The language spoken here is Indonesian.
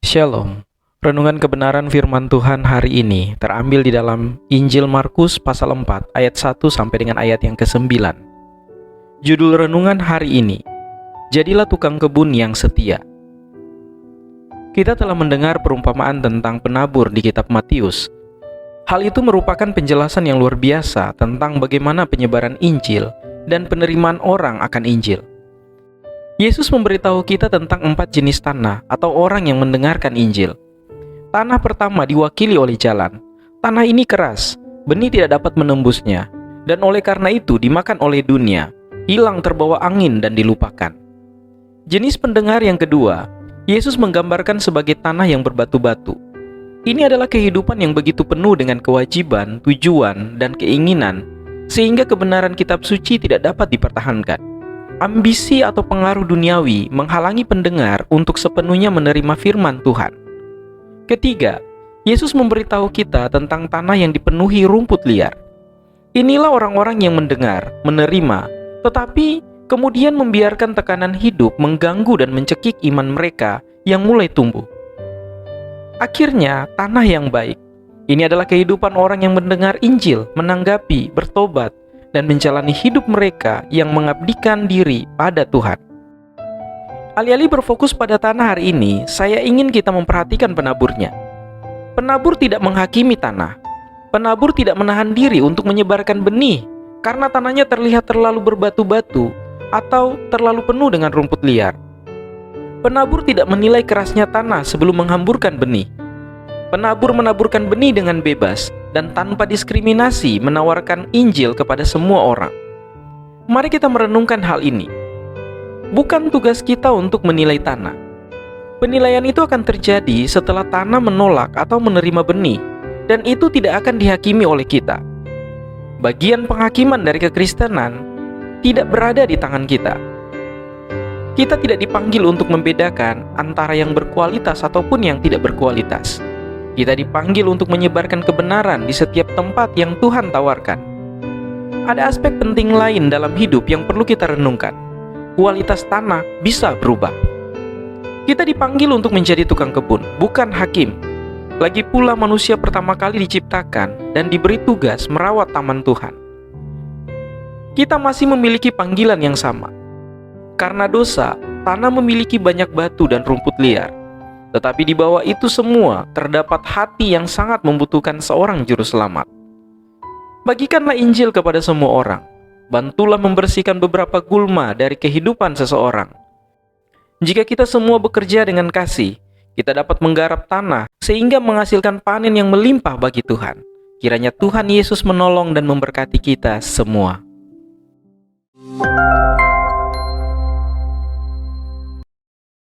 Shalom. Renungan kebenaran firman Tuhan hari ini terambil di dalam Injil Markus pasal 4 ayat 1 sampai dengan ayat yang ke-9. Judul renungan hari ini, Jadilah tukang kebun yang setia. Kita telah mendengar perumpamaan tentang penabur di kitab Matius. Hal itu merupakan penjelasan yang luar biasa tentang bagaimana penyebaran Injil dan penerimaan orang akan Injil. Yesus memberitahu kita tentang 4 jenis tanah atau orang yang mendengarkan Injil. Tanah pertama diwakili oleh jalan. Tanah ini keras, benih tidak dapat menembusnya, dan oleh karena itu dimakan oleh dunia, hilang terbawa angin dan dilupakan. Jenis pendengar yang kedua, Yesus menggambarkan sebagai tanah yang berbatu-batu. Ini adalah kehidupan yang begitu penuh dengan kewajiban, tujuan, dan keinginan, sehingga kebenaran kitab suci tidak dapat dipertahankan. Ambisi atau pengaruh duniawi menghalangi pendengar untuk sepenuhnya menerima firman Tuhan. Ketiga, Yesus memberitahu kita tentang tanah yang dipenuhi rumput liar. Inilah orang-orang yang mendengar, menerima, tetapi kemudian membiarkan tekanan hidup mengganggu dan mencekik iman mereka yang mulai tumbuh. Akhirnya, tanah yang baik. Ini adalah kehidupan orang yang mendengar Injil, menanggapi, bertobat, dan menjalani hidup mereka yang mengabdikan diri pada Tuhan. Alih-alih berfokus pada tanah hari ini, saya ingin kita memperhatikan penaburnya. Penabur tidak menghakimi tanah. Penabur tidak menahan diri untuk menyebarkan benih karena tanahnya terlihat terlalu berbatu-batu atau terlalu penuh dengan rumput liar. Penabur tidak menilai kerasnya tanah sebelum menghamburkan benih. Penabur menaburkan benih dengan bebas dan tanpa diskriminasi menawarkan Injil kepada semua orang. Mari kita merenungkan hal ini. Bukan tugas kita untuk menilai tanah. Penilaian itu akan terjadi setelah tanah menolak atau menerima benih, dan itu tidak akan dihakimi oleh kita. Bagian penghakiman dari kekristenan tidak berada di tangan kita. Kita tidak dipanggil untuk membedakan antara yang berkualitas ataupun yang tidak berkualitas. Kita dipanggil untuk menyebarkan kebenaran di setiap tempat yang Tuhan tawarkan. Ada aspek penting lain dalam hidup yang perlu kita renungkan. Kualitas tanah bisa berubah. Kita dipanggil untuk menjadi tukang kebun, bukan hakim. Lagi pula manusia pertama kali diciptakan dan diberi tugas merawat taman Tuhan. Kita masih memiliki panggilan yang sama. Karena dosa, tanah memiliki banyak batu dan rumput liar. Tetapi di bawah itu semua terdapat hati yang sangat membutuhkan seorang juru selamat. Bagikanlah Injil kepada semua orang. Bantulah membersihkan beberapa gulma dari kehidupan seseorang. Jika kita semua bekerja dengan kasih, kita dapat menggarap tanah sehingga menghasilkan panen yang melimpah bagi Tuhan. Kiranya Tuhan Yesus menolong dan memberkati kita semua.